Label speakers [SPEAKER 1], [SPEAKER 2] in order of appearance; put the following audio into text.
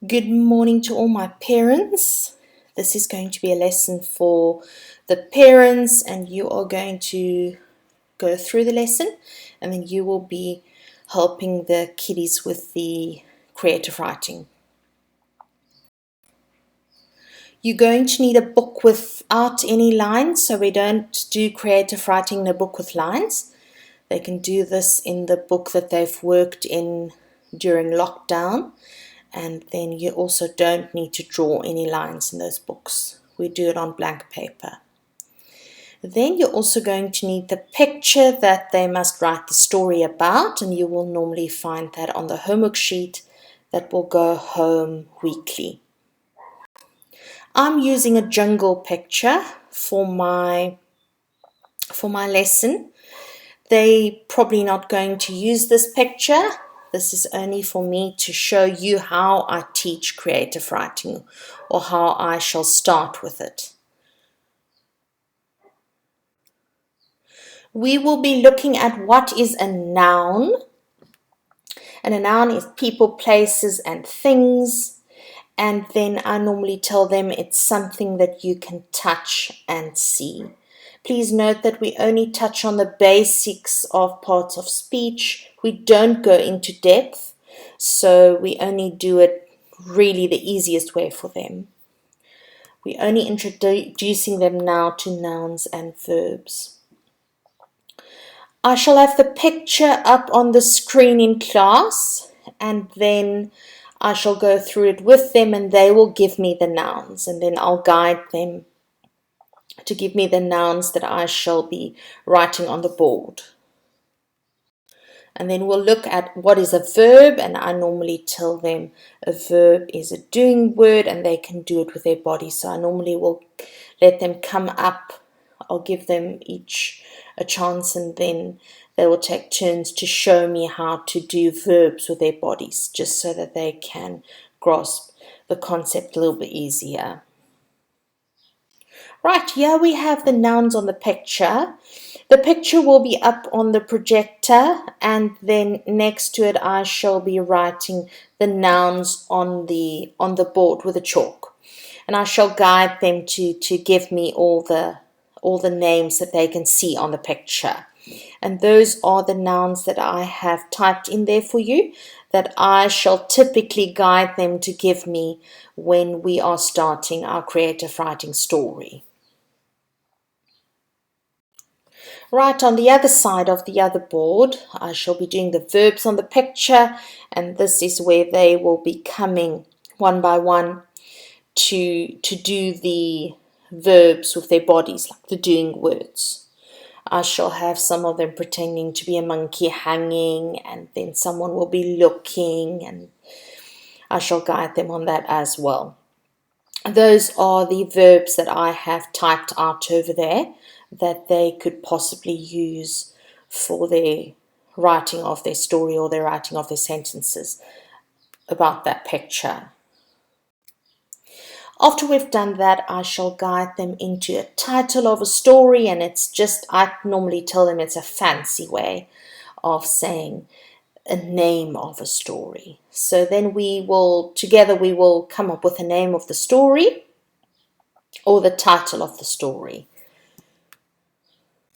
[SPEAKER 1] Good morning to all my parents. This is going to be a lesson for the parents, and you are going to go through the lesson, and then you will be helping the kiddies with the creative writing. You're going to need a book without any lines, so we don't do creative writing in a book with lines. They can do this in the book that they've worked in during lockdown. And then you also don't need to draw any lines in those books. We do it on blank paper. Then you're also going to need the picture that they must write the story about, and you will normally find that on the homework sheet that will go home weekly. I'm using a jungle picture for my lesson. They're probably not going to use this picture. This is only for me to show you how I teach creative writing, or how I shall start with it. We will be looking at what is a noun. And a noun is people, places, and things. And then I normally tell them it's something that you can touch and see. Please note that we only touch on the basics of parts of speech. We don't go into depth, so we only do it really the easiest way for them. We're only introducing them now to nouns and verbs. I shall have the picture up on the screen in class, and then I shall go through it with them, and they will give me the nouns, and then I'll guide them to give me the nouns that I shall be writing on the board. And then we'll look at what is a verb, and I normally tell them a verb is a doing word and they can do it with their body. So I normally will let them come up. I'll give them each a chance, and then they will take turns to show me how to do verbs with their bodies, just so that they can grasp the concept a little bit easier. Right, here we have the nouns on the picture. The picture will be up on the projector, and then next to it I shall be writing the nouns on the board with a chalk. And I shall guide them to give me all the names that they can see on the picture. And those are the nouns that I have typed in there for you, that I shall typically guide them to give me when we are starting our creative writing story. Right, on the other side of the other board, I shall be doing the verbs on the picture, and this is where they will be coming one by one to do the verbs with their bodies, like the doing words. I shall have some of them pretending to be a monkey hanging, and then someone will be looking, and I shall guide them on that as well. Those are the verbs that I have typed out over there that they could possibly use for their writing of their story or their writing of their sentences about that picture. After we've done that, I shall guide them into a title of a story, and it's just, I normally tell them it's a fancy way of saying a name of a story. So then together we will come up with a name of the story or the title of the story.